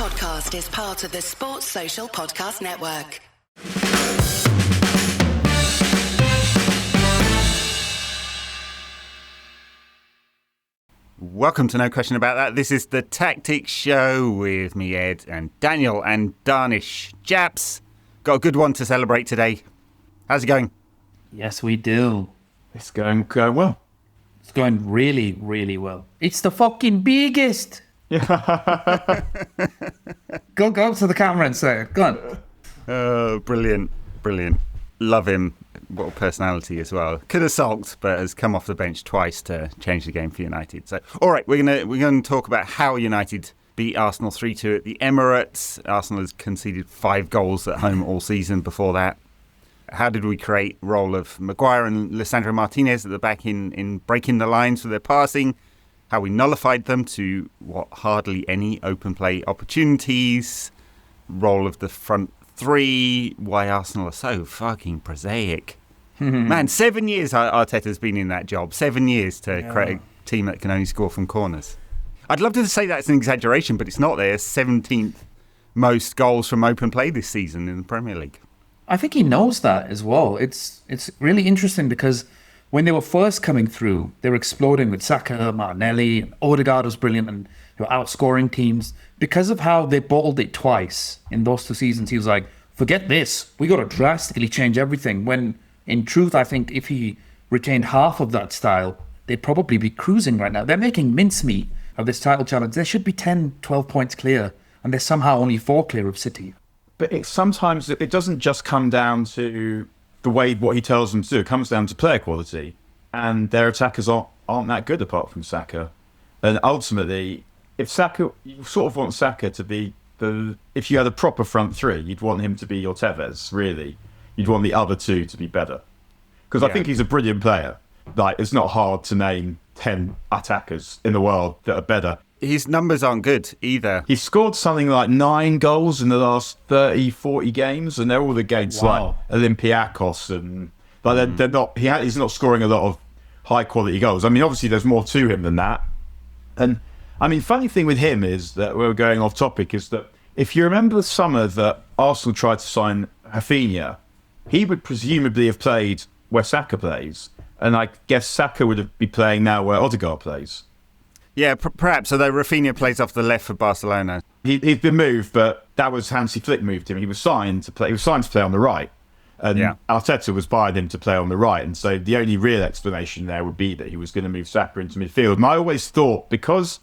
podcast is part of the Sports Social Podcast Network. Welcome to No Question About That. This is the Tactics Show with me, Ed, and Daniel and Dharnish. Japs, got a good one to celebrate today. How's it going? Yes, we do. It's going well. It's going really, really well. It's the fucking biggest. Yeah. Go up to the camera and say it. Go on. Oh, brilliant. Love him. What a personality as well. Could have sulked, but has come off the bench twice to change the game for United. So, all right, we're gonna talk about how United beat Arsenal 3-2 at the Emirates. Arsenal has conceded 5 goals at home all season before that. How did we create role of Maguire and Lisandro Martinez at the back in breaking the lines for their passing? How we nullified them to hardly any open play opportunities. Role of the front three. Why Arsenal are so fucking prosaic. Man, 7 years Arteta's been in that job. 7 years to create a team that can only score from corners. I'd love to say that's an exaggeration, but it's not. They're 17th most goals from open play this season in the Premier League. I think he knows that as well. It's really interesting because when they were first coming through, they were exploding with Saka, Martinelli, Odegaard was brilliant and they were outscoring teams. Because of how they bottled it twice in those 2 seasons, he was like, forget this. We got to drastically change everything. When in truth, I think if he retained half of that style, they'd probably be cruising right now. They're making mincemeat of this title challenge. They should be 10, 12 points clear, and they're somehow only 4 clear of City. But sometimes it doesn't just come down to the way what he tells them to do. It comes down to player quality. And their attackers aren't that good apart from Saka. And ultimately, if Saka, you sort of want Saka to be if you had a proper front three, you'd want him to be your Tevez, really. You'd want the other two to be better. Because I think he's a brilliant player. Like, it's not hard to name 10 attackers in the world that are better. His numbers aren't good either. He scored something like 9 goals in the last 30, 40 games, and they're all against like Olympiacos, and like they're not. He's not scoring a lot of high quality goals. I mean, obviously there's more to him than that. And I mean, funny thing with him is that we're going off topic. Is that if you remember the summer that Arsenal tried to sign Rafinha, he would presumably have played where Saka plays, and I guess Saka would be playing now where Odegaard plays. Yeah, perhaps, although Rafinha plays off the left for Barcelona. He'd been moved, but that was Hansi Flick moved him. He was signed to play. He was signed to play on the right, and Arteta was buying him to play on the right. And so the only real explanation there would be that he was going to move Saka into midfield. And I always thought, because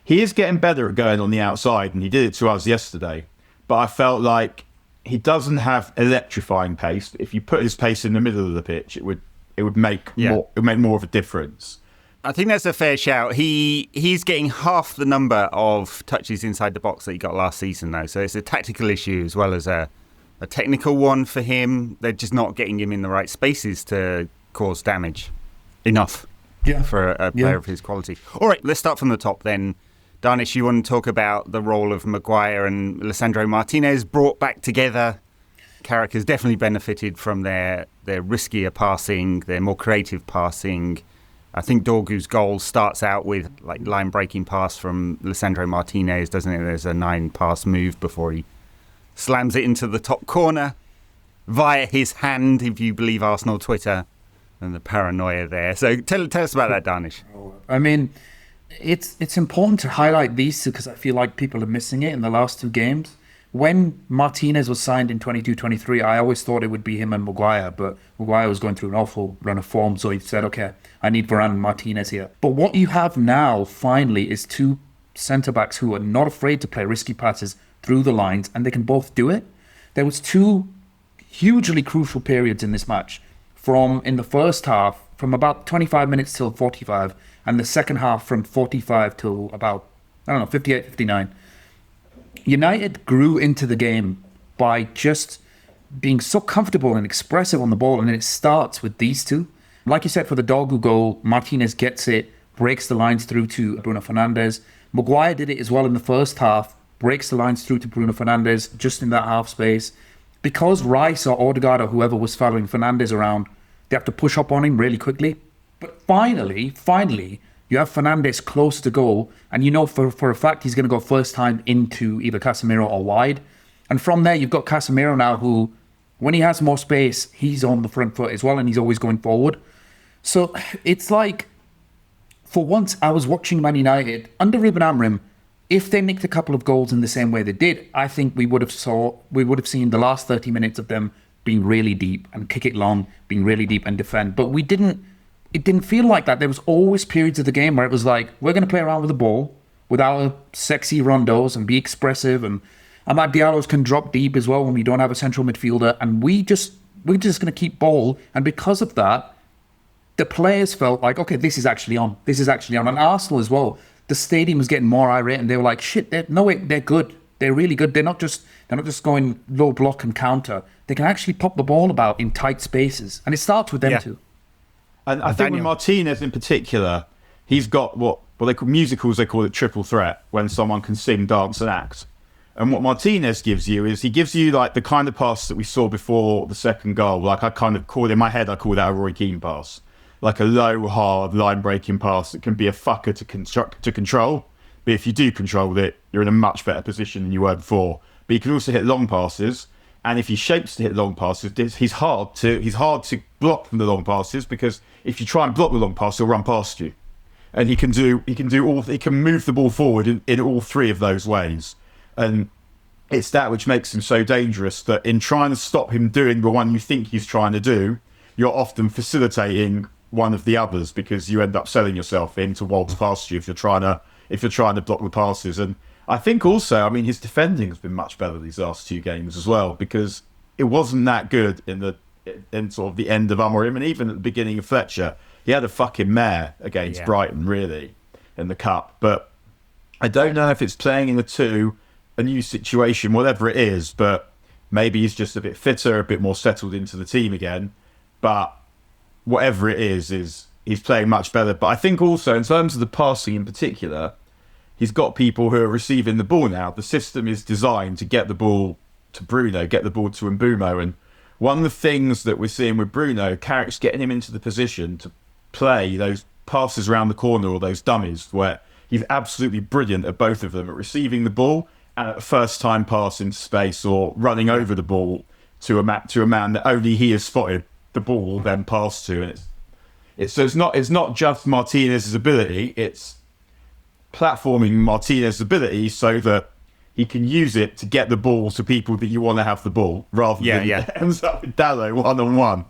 he is getting better at going on the outside, and he did it to us yesterday, but I felt like he doesn't have electrifying pace. If you put his pace in the middle of the pitch, it would make more of a difference. I think that's a fair shout. He's getting half the number of touches inside the box that he got last season, though. So it's a tactical issue as well as a technical one for him. They're just not getting him in the right spaces to cause damage enough for a player of his quality. All right, let's start from the top then. Dharnish, you want to talk about the role of Maguire and Lisandro Martinez brought back together. Carrick has definitely benefited from their riskier passing, their more creative passing. I think Dorgu's goal starts out with like line-breaking pass from Lisandro Martinez, doesn't it? There's a 9-pass move before he slams it into the top corner via his hand, if you believe Arsenal Twitter, and the paranoia there. So tell us about that, Dharnish. I mean, it's important to highlight these two because I feel like people are missing it in the last 2 games. When Martinez was signed in 22-23, I always thought it would be him and Maguire, but Maguire was going through an awful run of form, so he said, okay, I need Varane and Martinez here. But what you have now, finally, is 2 centre-backs who are not afraid to play risky passes through the lines, and they can both do it. There was 2 hugely crucial periods in this match, in the first half, from about 25 minutes till 45, and the second half from 45 till about, 58, 59. United grew into the game by just being so comfortable and expressive on the ball, and it starts with these 2. Like you said, for the Dorgu goal, Martinez gets it, breaks the lines through to Bruno Fernandes. Maguire did it as well in the first half, breaks the lines through to Bruno Fernandes just in that half space. Because Rice or Odegaard or whoever was following Fernandes around, they have to push up on him really quickly. But finally, You have Fernandes close to goal, and you know for a fact he's going to go first time into either Casemiro or wide. And from there, you've got Casemiro now who, when he has more space, he's on the front foot as well, and he's always going forward. So it's like, for once, I was watching Man United under Ruben Amorim. If they nicked a couple of goals in the same way they did, I think we would have seen the last 30 minutes of them being really deep and kick it long, being really deep and defend. But we didn't. It didn't feel like that. There was always periods of the game where it was like, we're going to play around with the ball with our sexy rondos and be expressive, and Amad Diallo's can drop deep as well when we don't have a central midfielder, and we're just going to keep ball. And because of that, the players felt like, okay, this is actually on. This is actually on. And Arsenal as well, the stadium was getting more irate, and they were like, shit, they're good. They're really good. They're not just going low block and counter. They can actually pop the ball about in tight spaces, and it starts with them too. And I think with Martinez in particular, he's got what they call musicals, they call it triple threat, when someone can sing, dance and act. And what Martinez gives you is he gives you like the kind of pass that we saw before the second goal. Like I kind of call, in my head, I call that a Roy Keane pass. Like a low, hard, line-breaking pass that can be a fucker to control. But if you do control it, you're in a much better position than you were before. But you can also hit long passes. And if he shapes to hit long passes, he's hard to block from the long passes, because if you try and block the long pass, he'll run past you. And he can move the ball forward in all three of those ways. And it's that which makes him so dangerous, that in trying to stop him doing the one you think he's trying to do, you're often facilitating one of the others, because you end up selling yourself in to waltz past you if you're trying to block the passes. And I think also, I mean, his defending has been much better these last two games as well, because it wasn't that good in sort of the end of Amorim, and even at the beginning of Fletcher, he had a fucking mare against Brighton, really, in the cup. But I don't know if it's playing in the two, a new situation, whatever it is, but maybe he's just a bit fitter, a bit more settled into the team again. But whatever it is he's playing much better. But I think also, in terms of the passing in particular, he's got people who are receiving the ball now. The system is designed to get the ball to Bruno, get the ball to Mbumo. And one of the things that we're seeing with Bruno, Carrick's getting him into the position to play those passes around the corner or those dummies, where he's absolutely brilliant at both of them, at receiving the ball and at a first-time pass into space, or running over the ball to a man that only he has spotted the ball will then pass to. And it's not just Martinez's ability, it's platforming Martinez's ability so that he can use it to get the ball to people that you want to have the ball, rather than ends up with Dallo one-on-one.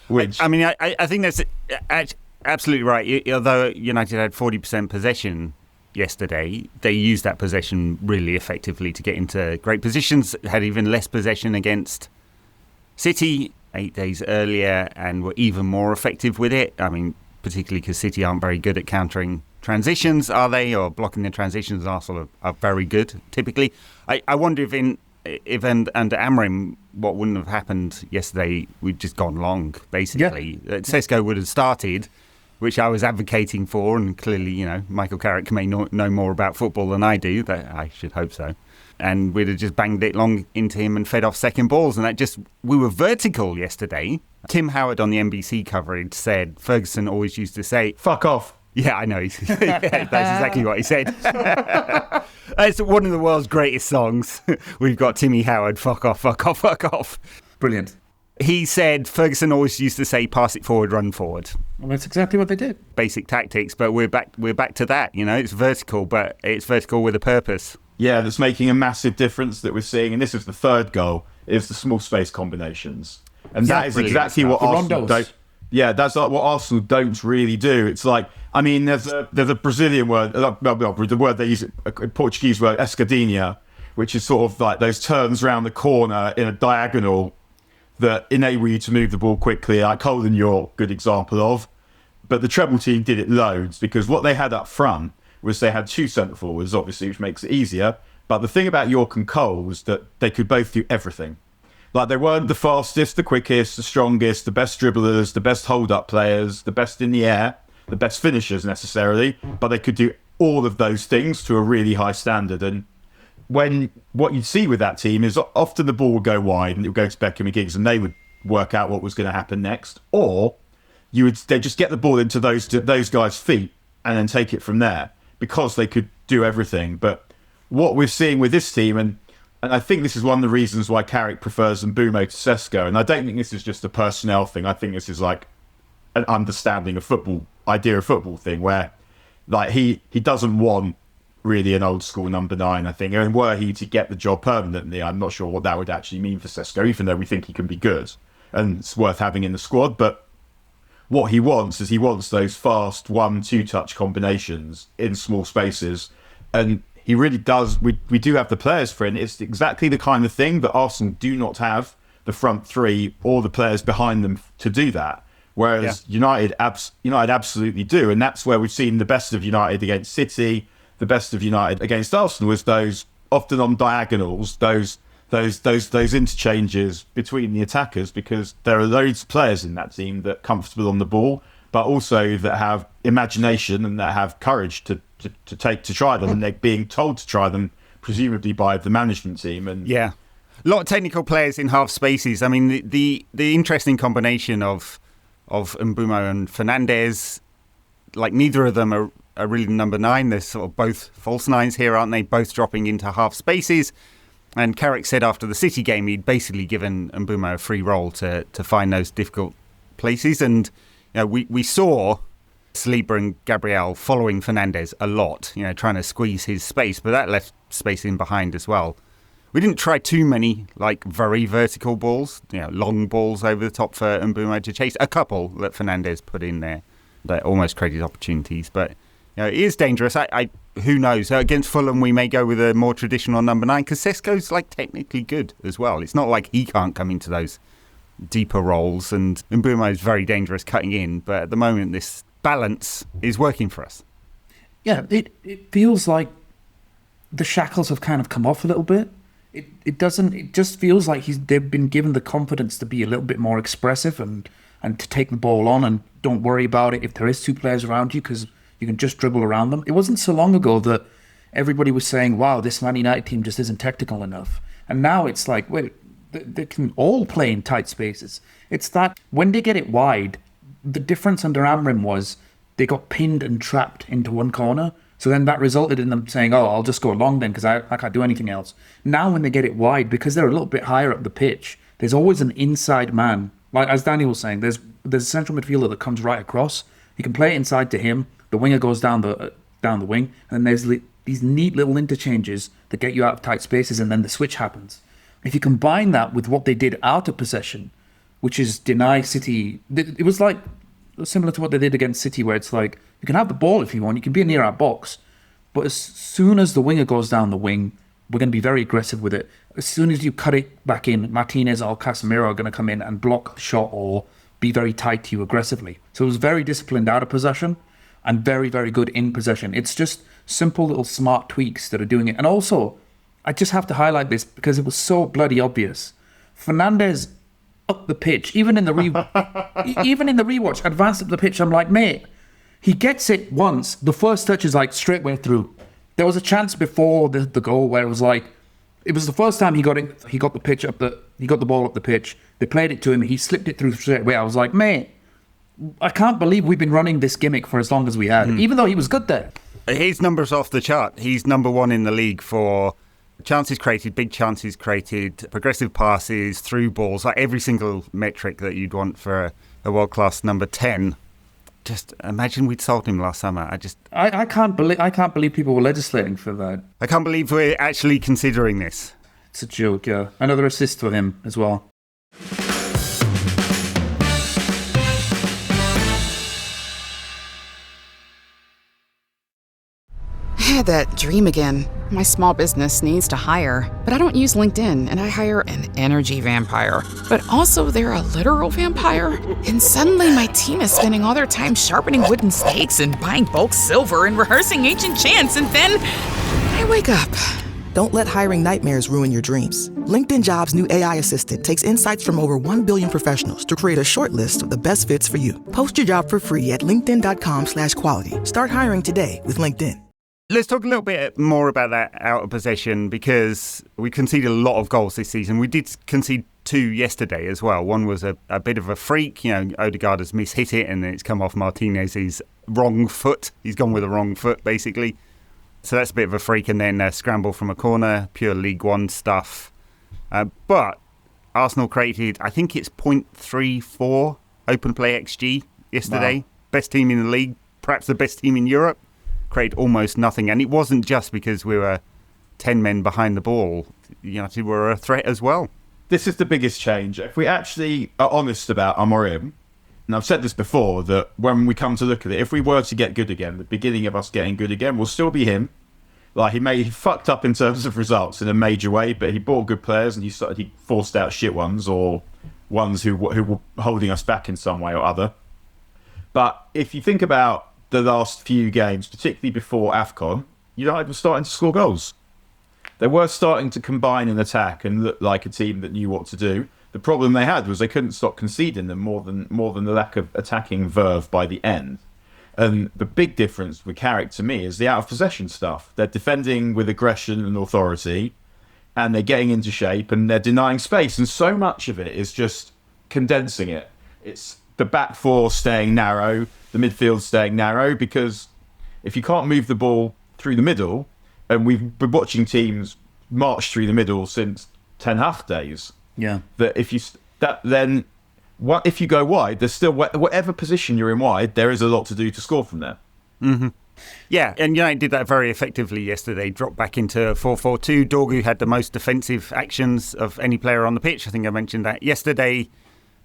Which I think that's absolutely right. Although United had 40% possession yesterday, they used that possession really effectively to get into great positions. Had even less possession against City 8 days earlier, and were even more effective with it. I mean, particularly because City aren't very good at countering transitions, are they? Or blocking the transitions. Arsenal are very good, typically. I wonder if under Amorim, what wouldn't have happened yesterday, we'd just gone long, basically. Sesko would have started, which I was advocating for, and clearly, Michael Carrick may know more about football than I do. I should hope so. And we'd have just banged it long into him and fed off second balls. And we were vertical yesterday. Tim Howard on the NBC coverage said, Ferguson always used to say, fuck off. Yeah, I know. That's exactly what he said. It's one of the world's greatest songs. We've got Timmy Howard, fuck off, fuck off, fuck off. Brilliant. He said Ferguson always used to say, pass it forward, run forward. Well, that's exactly what they did. Basic tactics, but we're back to that. It's vertical, but it's vertical with a purpose. Yeah, that's making a massive difference that we're seeing, and this is the third goal, is the small space combinations. And that is exactly what Arsenal don't. Yeah, that's like what Arsenal don't really do. It's like, I mean, there's a Brazilian word, the word they use, a Portuguese word, escadinha, which is sort of like those turns around the corner in a diagonal that enable you to move the ball quickly, like Colin, you're a good example of. But the treble team did it loads, because what they had up front was they had two centre forwards, obviously, which makes it easier. But the thing about York and Cole was that they could both do everything. Like, they weren't the fastest, the quickest, the strongest, the best dribblers, the best hold-up players, the best in the air, the best finishers necessarily, but they could do all of those things to a really high standard. And what you'd see with that team is often the ball would go wide and it would go to Beckham and Giggs, and they would work out what was going to happen next. Or they'd just get the ball into those guys' feet and then take it from there, because they could do everything. But what we're seeing with this team, and I think this is one of the reasons why Carrick prefers Mbeumo to Sesko, and I don't think this is just a personnel thing. I think this is like an understanding of football, idea of football thing, where like he doesn't want really an old school number 9, I think. And were he to get the job permanently, I'm not sure what that would actually mean for Sesko, even though we think he can be good and it's worth having in the squad. But what he wants is those fast 1-2 touch combinations in small spaces, and he really does. We do have the players for it. It's exactly the kind of thing that Arsenal do not have the front three or the players behind them to do that. Whereas United absolutely do, and that's where we've seen the best of United against City, the best of United against Arsenal, was those often on diagonals, those interchanges between the attackers, because there are loads of players in that team that are comfortable on the ball, but also that have imagination and that have courage to try them, and they're being told to try them, presumably by the management team. And a lot of technical players in half spaces. I mean, the interesting combination of Mbeumo and Fernandes, like neither of them are really number 9. They're sort of both false 9s here, aren't they? Both dropping into half spaces. And Carrick said after the City game he'd basically given Mbeumo a free role to find those difficult places. And we saw Saliba and Gabriel following Fernandes a lot, trying to squeeze his space, but that left space in behind as well. We didn't try too many like very vertical balls, long balls over the top for Mbeumo to chase. A couple that Fernandes put in there that almost created opportunities, but it is dangerous. Who knows? Against Fulham, we may go with a more traditional number 9, because Sesko's like technically good as well. It's not like he can't come into those deeper roles, and Mbeumo is very dangerous cutting in. But at the moment, this balance is working for us. Yeah, it feels like the shackles have kind of come off a little bit. It doesn't. It just feels like they've been given the confidence to be a little bit more expressive and to take the ball on, and don't worry about it if there is 2 players around you, because you can just dribble around them. It wasn't so long ago that everybody was saying, wow, this Man United team just isn't technical enough. And now it's like, wait, they can all play in tight spaces. It's that when they get it wide, the difference under Amrin was they got pinned and trapped into one corner. So then that resulted in them saying, oh, I'll just go long then because I can't do anything else. Now when they get it wide, because they're a little bit higher up the pitch, there's always an inside man. Like as Daniel was saying, there's a central midfielder that comes right across. You can play it inside to him. The winger goes down the wing, and then there's these neat little interchanges that get you out of tight spaces, and then the switch happens. If you combine that with what they did out of possession, which is deny City, it was like similar to what they did against City, where it's like, you can have the ball if you want, you can be near our box, but as soon as the winger goes down the wing, we're going to be very aggressive with it. As soon as you cut it back in, Martinez or Casemiro are going to come in and block the shot or be very tight to you aggressively. So it was very disciplined out of possession and very, very good in possession. It's just simple little smart tweaks that are doing it. And also, I just have to highlight this because it was so bloody obvious. Fernandes up the pitch, even in the rewatch, advanced up the pitch. I'm like, mate, he gets it once. The first touch is like straight way through. There was a chance before the goal where it was like, it was the first time he got it. He got the ball up the pitch. They played it to him. He slipped it through straight away. I was like, mate, I can't believe we've been running this gimmick for as long as we had, even though he was good there. His numbers off the chart. He's number 1 in the league for chances created, big chances created, progressive passes, through balls, like every single metric that you'd want for a world-class number 10. Just imagine we'd sold him last summer. I can't believe people were legislating for that. I can't believe we're actually considering this. It's a joke, yeah. Another assist for him as well. I had that dream again. My small business needs to hire, but I don't use LinkedIn, and I hire an energy vampire. But also they're a literal vampire. And suddenly my team is spending all their time sharpening wooden stakes and buying bulk silver and rehearsing ancient chants, and then I wake up. Don't let hiring nightmares ruin your dreams. LinkedIn Jobs' new AI assistant takes insights from over 1 billion professionals to create a short list of the best fits for you. Post your job for free at linkedin.com/quality. Start hiring today with LinkedIn. Let's talk a little bit more about that out of possession, because we conceded a lot of goals this season. We did concede 2 yesterday as well. One was a bit of a freak. Odegaard has mishit it and it's come off Martinez's wrong foot. He's gone with the wrong foot, basically. So that's a bit of a freak. And then a scramble from a corner, pure League One stuff. But Arsenal created, I think it's 0.34 open play XG yesterday. Wow. Best team in the league, perhaps the best team in Europe. Created almost nothing. And it wasn't just because we were 10 men behind the ball. United were a threat as well. This is the biggest change. If we actually are honest about Amorim, and I've said this before, that when we come to look at it, if we were to get good again, the beginning of us getting good again will still be him. Like, he fucked up in terms of results in a major way, but he bought good players and he forced out shit ones, or ones who were holding us back in some way or other. But if you think about the last few games, particularly before AFCON, United were starting to score goals. They were starting to combine and attack and look like a team that knew what to do. The problem they had was they couldn't stop conceding them more than the lack of attacking verve by the end. And the big difference with Carrick to me is the out of possession stuff. They're defending with aggression and authority, and they're getting into shape and they're denying space. And so much of it is just condensing it. It's the back four staying narrow, the midfield staying narrow, because if you can't move the ball through the middle, and we've been watching teams march through the middle since Ten Hag days. Yeah. That if you go wide, there's still whatever position you're in wide, there is a lot to do to score from there. Mm-hmm. Yeah, and United did that very effectively yesterday. Dropped back into 4-4-2. Dorgu had the most defensive actions of any player on the pitch. I think I mentioned that yesterday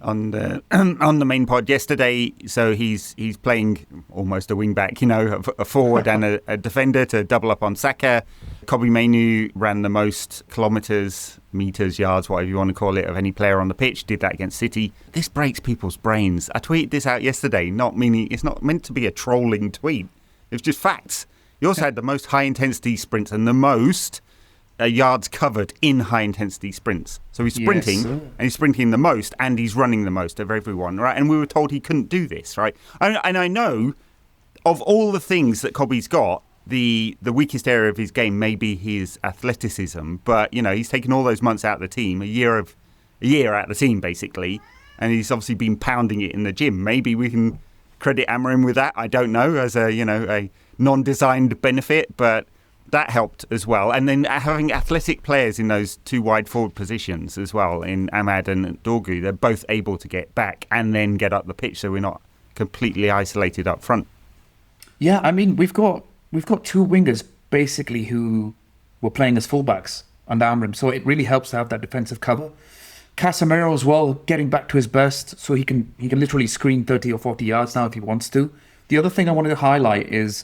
on the main pod yesterday. So he's playing almost a wing back, a forward and a defender to double up on Saka. Kobbie Mainoo ran the most kilometres, metres, yards, whatever you want to call it, of any player on the pitch. Did that against City. This breaks people's brains. I tweeted this out yesterday, it's not meant to be a trolling tweet. It's just facts. He also had the most high-intensity sprints and the most yards covered in high-intensity sprints. So he's sprinting, and he's sprinting the most, and he's running the most of everyone, right? And we were told he couldn't do this, right? And I know, of all the things that Kobbie's got, the weakest area of his game may be his athleticism, but, he's taken all those months out of the team, a year out of the team, basically, and he's obviously been pounding it in the gym. Maybe we can credit Amorim with that, I don't know, as a non-designed benefit, but that helped as well. And then having athletic players in those two wide forward positions as well, in Ahmad and Dorgu, they're both able to get back and then get up the pitch, so we're not completely isolated up front. Yeah, I mean, we've got two wingers basically who were playing as fullbacks under Amorim, so it really helps to have that defensive cover. Casemiro as well, getting back to his best, so he can literally screen 30 or 40 yards now if he wants to. The other thing I wanted to highlight is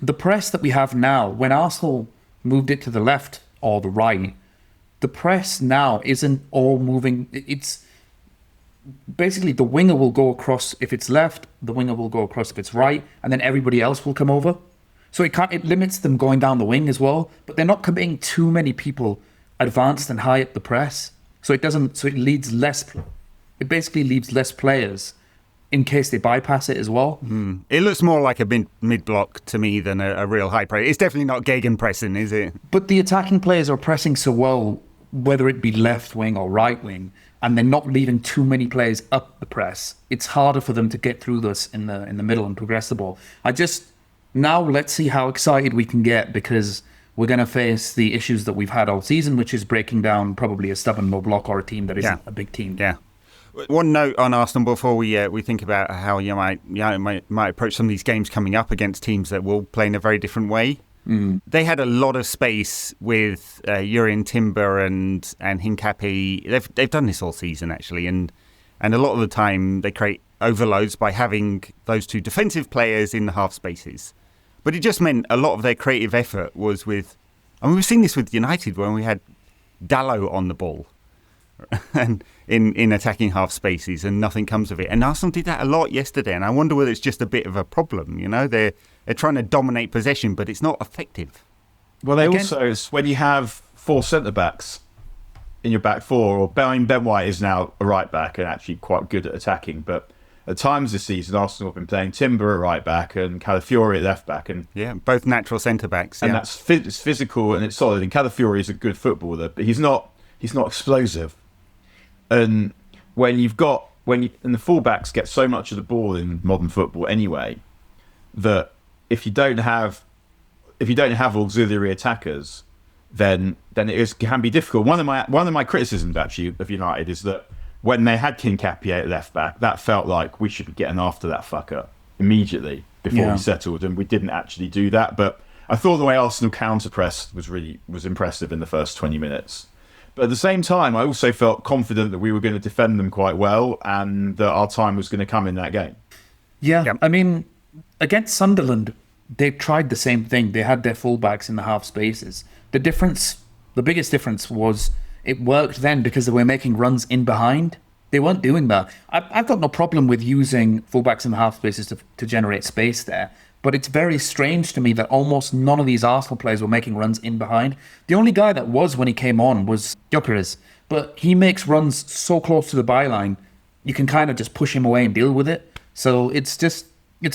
the press that we have now. When Arsenal moved it to the left or the right, the press now isn't all moving. It's basically the winger will go across if it's left, the winger will go across if it's right, and then everybody else will come over. So it limits them going down the wing as well, but they're not committing too many people advanced and high up the press. So it basically leaves less players in case they bypass it as well. It looks more like a mid-block to me than a real high press. It's definitely not gegenpressing, is it? But the attacking players are pressing so well, whether it be left wing or right wing, and they're not leaving too many players up the press. It's harder for them to get through this in the middle and progress the ball. Now let's see how excited we can get, because we're going to face the issues that we've had all season, which is breaking down probably a stubborn low block or a team that isn't a big team. Yeah. One note on Arsenal before we think about how you might approach some of these games coming up against teams that will play in a very different way. They had a lot of space with Jurrien Timber and Hincapie. They've done this all season actually, and a lot of the time they create overloads by having those two defensive players in the half spaces. But it just meant a lot of their creative effort was with. I mean, we've seen this with United when we had Dalot on the ball and in attacking half spaces, and nothing comes of it. And Arsenal did that a lot yesterday, and I wonder whether it's just a bit of a problem. They're trying to dominate possession, but it's not effective. Well, it's when you have four centre backs in your back four, or Ben White is now a right back and actually quite good at attacking, but at times this season Arsenal have been playing Timber at right back and Calafiori at left back, and both natural centre backs, and that's it's physical and it's solid. And Calafiori is a good footballer, but he's not explosive. And when the fullbacks get so much of the ball in modern football anyway, that if you don't have auxiliary attackers, then can be difficult. One of my criticisms actually of United is that when they had Kincapié at left back, that felt like we should be getting after that fucker immediately before we settled, and we didn't actually do that. But I thought the way Arsenal counter-pressed was impressive in the first 20 minutes. But at the same time, I also felt confident that we were going to defend them quite well and that our time was going to come in that game. Yeah, I mean, against Sunderland, they tried the same thing. They had their fullbacks in the half spaces. The biggest difference was it worked then because they were making runs in behind. They weren't doing that. I've got no problem with using fullbacks in the half spaces to generate space there. But it's very strange to me that almost none of these Arsenal players were making runs in behind. The only guy that was when he came on was Gyökeres. But he makes runs so close to the byline, you can kind of just push him away and deal with it. So it's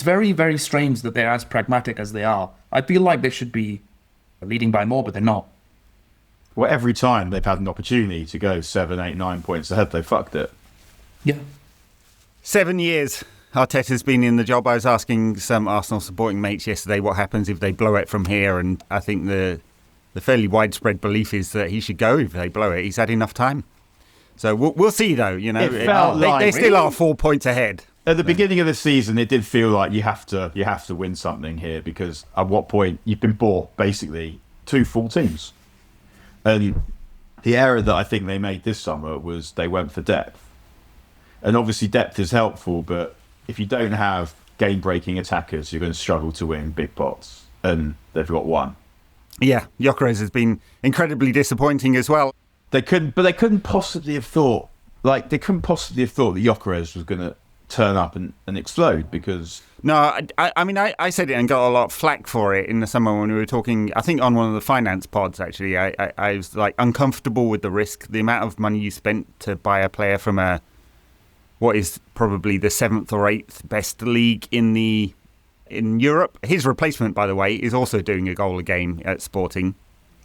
very, very strange that they're as pragmatic as they are. I feel like they should be leading by more, but they're not. Well, every time they've had an opportunity to go 7, 8, 9 points ahead, they fucked it. Yeah. 7 years Arteta's been in the job. I was asking some Arsenal supporting mates yesterday what happens if they blow it from here, and I think the fairly widespread belief is that he should go if they blow it. He's had enough time. So we'll see, though. You know, they still are 4 points ahead. At the beginning of the season, it did feel like you have to win something here, because at what point you've been bought basically 2 full teams. And the error that I think they made this summer was they went for depth. And obviously depth is helpful, but if you don't have game-breaking attackers, you're going to struggle to win big pots. And they've got one. Yeah, Gyökeres has been incredibly disappointing as well. They couldn't possibly have thought that Gyökeres was going to turn up and explode, because... No, I mean, I said it and got a lot of flack for it in the summer when we were talking, I think on one of the finance pods, actually. I was like uncomfortable with the risk, the amount of money you spent to buy a player from what is probably the 7th or 8th best league in Europe. His replacement, by the way, is also doing a goal a game at Sporting,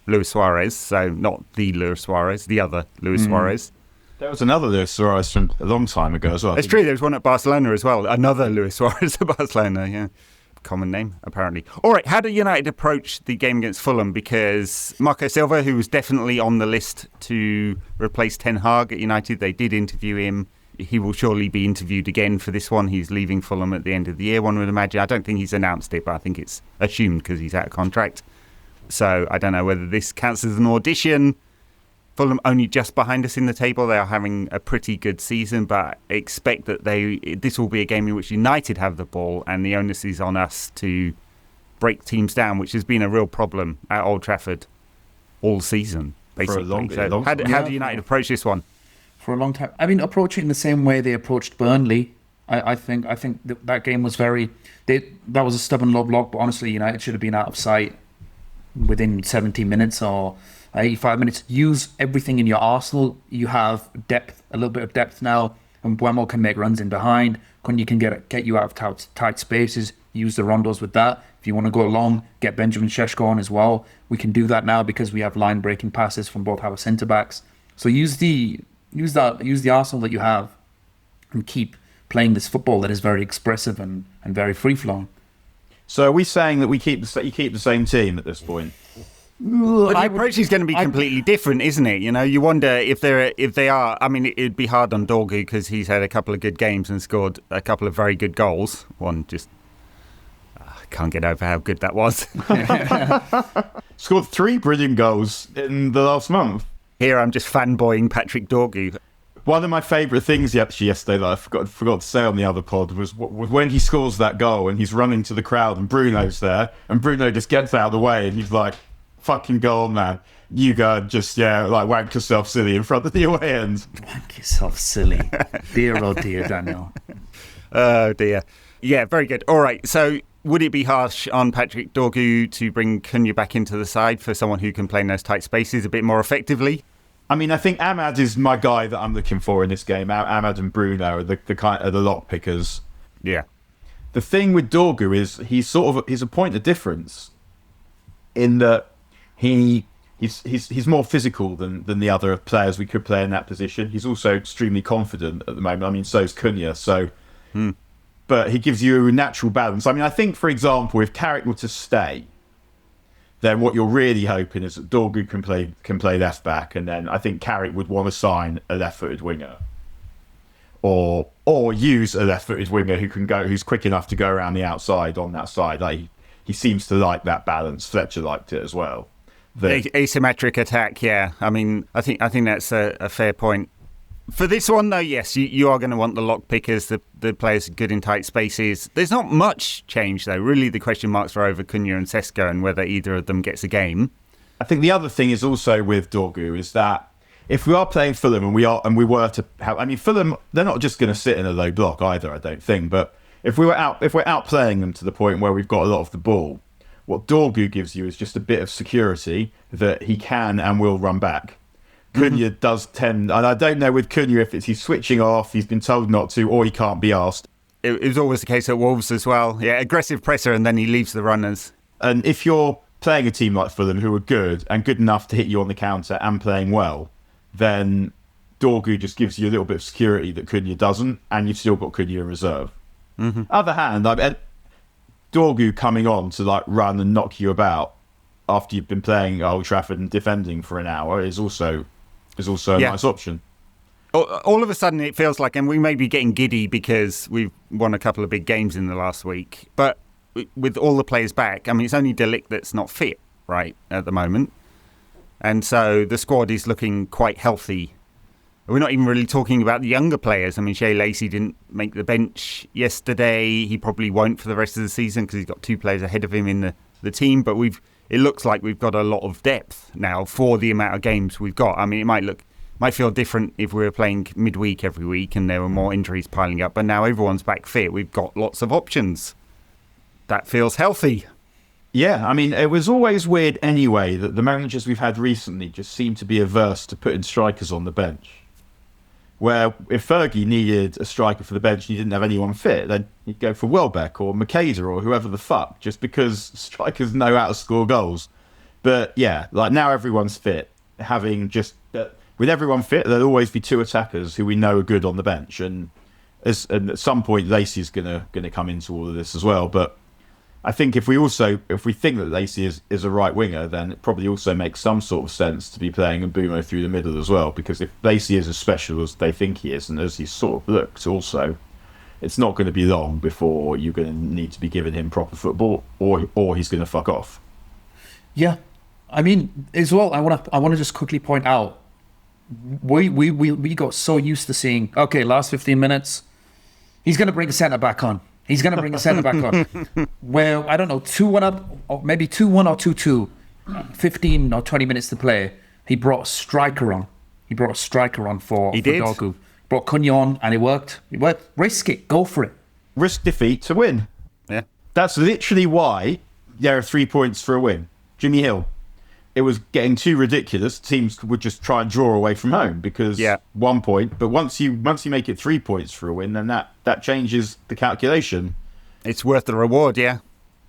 Luis Suarez. So not the Luis Suarez, the other Luis Suarez. There was another Luis Suarez from a long time ago as well. It's true, there was one at Barcelona as well. Another Luis Suarez at Barcelona, yeah. Common name, apparently. All right, how did United approach the game against Fulham? Because Marco Silva, who was definitely on the list to replace Ten Hag at United, they did interview him. He will surely be interviewed again for this one. He's leaving Fulham at the end of the year, one would imagine. I don't think he's announced it, but I think it's assumed because he's out of contract. So I don't know whether this counts as an audition. Fulham only just behind us in the table. They are having a pretty good season, but expect that this will be a game in which United have the ball, and the onus is on us to break teams down, which has been a real problem at Old Trafford all season, basically. How do United approach this one? For a long time. I mean, approach it in the same way they approached Burnley. I think that game was that was a stubborn low block, but honestly, United should have been out of sight within 70 minutes or 85 minutes. Use everything in your arsenal. You have depth, a little bit of depth now, and Buemo can make runs in behind. You can get you out of tight spaces. Use the Rondos with that. If you want to go long, get Benjamin Šeško on as well. We can do that now because we have line-breaking passes from both our centre-backs. So use the arsenal that you have and keep playing this football that is very expressive and very free-flowing. So are we saying that you keep the same team at this point? But the approach is going to be completely different, isn't it? You know, you wonder if they are. I mean, it'd be hard on Dorgu because he's had a couple of good games and scored a couple of very good goals. One just can't get over how good that was. Scored 3 brilliant goals in the last month. Here I'm just fanboying Patrick Dorgu. One of my favourite things yesterday that I forgot to say on the other pod was when he scores that goal and he's running to the crowd and Bruno's there and Bruno just gets out of the way and he's like, fucking goal, man. You go and just, wank yourself silly in front of the away end. Wank yourself silly. Dear, oh dear, Daniel. Oh dear. Yeah, very good. All right, so would it be harsh on Patrick Dorgu to bring Cunha back into the side for someone who can play in those tight spaces a bit more effectively? I mean, I think Ahmad is my guy that I'm looking for in this game. Ahmad and Bruno are the lock pickers. Yeah. The thing with Dorgu is he's a point of difference in that he's more physical than the other players we could play in that position. He's also extremely confident at the moment. I mean, so is Cunha. So but he gives you a natural balance. I mean, I think, for example, if Carrick were to stay, then what you're really hoping is that Dorgu can play left back, and then I think Carrick would want to sign a left-footed winger, or use a left-footed winger who's quick enough to go around the outside on that side. Like, he seems to like that balance. Fletcher liked it as well. Asymmetric attack, yeah. I mean, I think that's a fair point. For this one, though, yes, you are going to want the lock pickers, the players good in tight spaces. There's not much change, though. Really, the question marks are over Cunha and Sesko and whether either of them gets a game. I think the other thing is also with Dorgu is that if we are playing Fulham and we were to have, I mean, Fulham, they're not just going to sit in a low block either, I don't think. But if we're outplaying them to the point where we've got a lot of the ball, what Dorgu gives you is just a bit of security that he can and will run back. Cunha does tend, and I don't know with Cunha if it's he's switching off, he's been told not to, or he can't be asked. It was always the case at Wolves as well. Yeah, aggressive presser, and then he leaves the runners. And if you're playing a team like Fulham who are good and good enough to hit you on the counter and playing well, then Dorgu just gives you a little bit of security that Cunha doesn't, and you've still got Cunha in reserve. Other hand, Dorgu coming on to like run and knock you about after you've been playing Old Trafford and defending for an hour is also a nice option. All of a sudden it feels like, and we may be getting giddy because we've won a couple of big games in the last week, but with all the players back, I mean, it's only De Ligt that's not fit, right, at the moment. And so the squad is looking quite healthy. We're not even really talking about the younger players. I mean, Shea Lacey didn't make the bench yesterday. He probably won't for the rest of the season because he's got 2 players ahead of him in the team, but it looks like we've got a lot of depth now for the amount of games we've got. I mean, it might feel different if we were playing midweek every week and there were more injuries piling up, but now everyone's back fit. We've got lots of options. That feels healthy. Yeah, I mean, it was always weird anyway that the managers we've had recently just seem to be averse to putting strikers on the bench. Where if Fergie needed a striker for the bench and he didn't have anyone fit, then he'd go for Welbeck or Makeda or whoever the fuck, just because strikers know how to score goals. But yeah, like now everyone's fit. With everyone fit, there'll always be 2 attackers who we know are good on the bench, and at some point Lacey's gonna come into all of this as well. But I think if we think that Lacey is a right winger, then it probably also makes some sort of sense to be playing Mbeumo through the middle as well, because if Lacey is as special as they think he is, and as he sort of looks also, it's not going to be long before you're going to need to be giving him proper football, or he's going to fuck off. Yeah, I mean, as well, I want to just quickly point out, we got so used to seeing, okay, last 15 minutes, he's going to bring a centre back on. He's going to bring a centre back on. Well, I don't know, 2-1 up, or maybe 2-1 or 2-2, 15 or 20 minutes to play. He brought a striker on. For Dorgu. Brought Cunha on, and it worked. Risk it. Go for it. Risk defeat to win. Yeah. That's literally why there are 3 points for a win. Jimmy Hill. It was getting too ridiculous. Teams would just try and draw away from home because 1 point. But once you make it 3 points for a win, then that changes the calculation. It's worth the reward, yeah.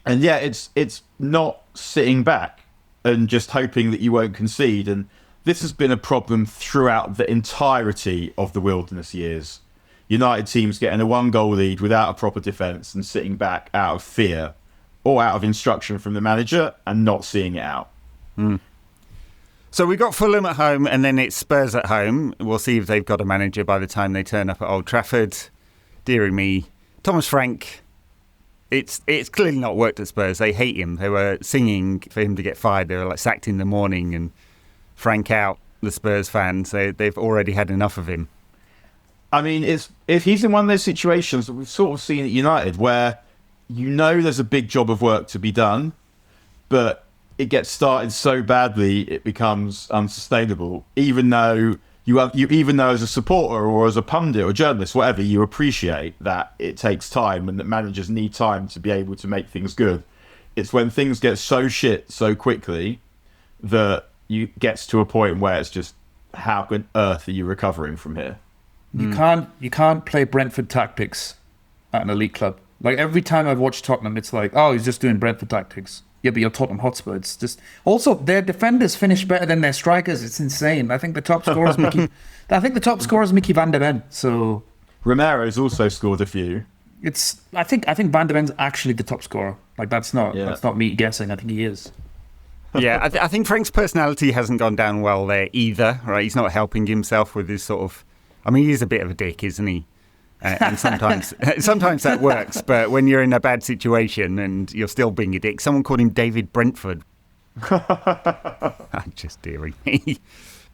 And yeah, it's not sitting back and just hoping that you won't concede. And this has been a problem throughout the entirety of the Wilderness years. United teams getting a 1-goal lead without a proper defence and sitting back out of fear or out of instruction from the manager and not seeing it out. So we got Fulham at home and then it's Spurs at home. We'll see if they've got a manager by the time they turn up at Old Trafford. Deary me. Thomas Frank, it's clearly not worked at Spurs. They hate him. They were singing for him to get fired. They were like sacked in the morning and Frank out, the Spurs fans. They've already had enough of him. I mean, if he's in one of those situations that we've sort of seen at United where there's a big job of work to be done, but it gets started so badly it becomes unsustainable. Even though even though as a supporter or as a pundit or journalist, whatever, you appreciate that it takes time and that managers need time to be able to make things good. It's when things get so shit so quickly that you gets to a point where it's just, how on earth are you recovering from here? You can't play Brentford tactics at an elite club. Like every time I've watched Tottenham, it's like, oh, he's just doing Brentford tactics. Yeah, but you're Tottenham Hotspur. It's just also their defenders finish better than their strikers. It's insane. I think the top scorer is Mickey van der Ven. So Romero's also scored a few. I think Van de Ven's actually the top scorer. Like that's not me guessing. I think he is. Yeah, I think Frank's personality hasn't gone down well there either. Right, he's not helping himself with his sort of. I mean, he is a bit of a dick, isn't he? And sometimes that works. But when you're in a bad situation and you're still being a dick, someone called him David Brentford. I'm just dearing me.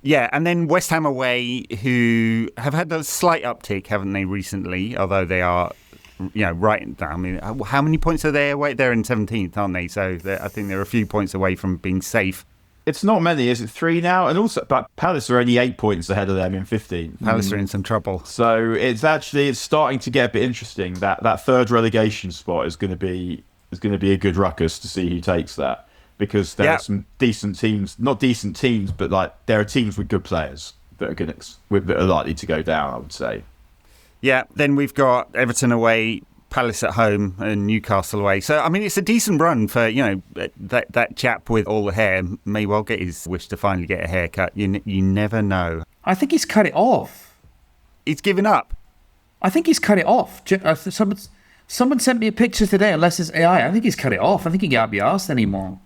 Yeah, and then West Ham away, who have had a slight uptick, haven't they, recently? Although they are, right. I mean, how many points are they away? They're in 17th, aren't they? So I think they're a few points away from being safe. It's not many, is it? 3 now? And also, but Palace are only 8 points ahead of them in 15. Palace are in some trouble. So it's starting to get a bit interesting. That third relegation spot is going to be a good ruckus to see who takes that, because there are some decent teams, not decent teams, but like there are teams with good players that are likely to go down, I would say. Yeah. Then we've got Everton away, Palace at home, and Newcastle away. So, I mean, it's a decent run for, that chap with all the hair may well get his wish to finally get a haircut. You never know. I think he's cut it off. He's given up. I think he's cut it off. Someone sent me a picture today, unless it's AI. I think he's cut it off. I think he can't be asked anymore.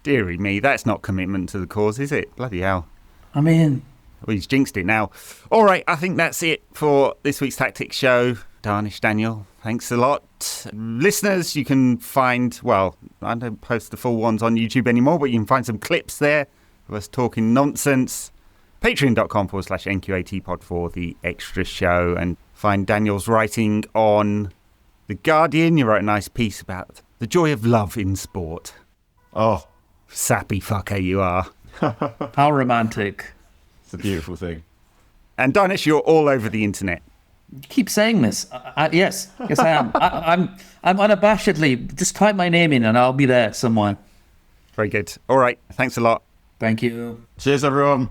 Deary me, that's not commitment to the cause, is it? Bloody hell. I mean... Well, he's jinxed it now. All right, I think that's it for this week's Tactics Show. Dharnish, Daniel, thanks a lot. Listeners, you can find, I don't post the full ones on YouTube anymore, but you can find some clips there of us talking nonsense. Patreon.com/NQATpod for the extra show, and find Daniel's writing on The Guardian. You wrote a nice piece about the joy of love in sport. Oh. Sappy fucker you are. How romantic. It's a beautiful thing. And Dharnish, you're all over the internet. You keep saying this. Yes, I am. I'm unabashedly, just type my name in and I'll be there somewhere. Very good. All right. Thanks a lot. Thank you. Cheers, everyone.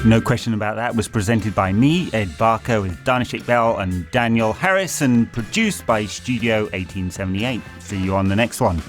No Question About That was presented by me, Ed Barker, with Dharnish Iqbal and Daniel Harris, and produced by Studio 1878. See you on the next one.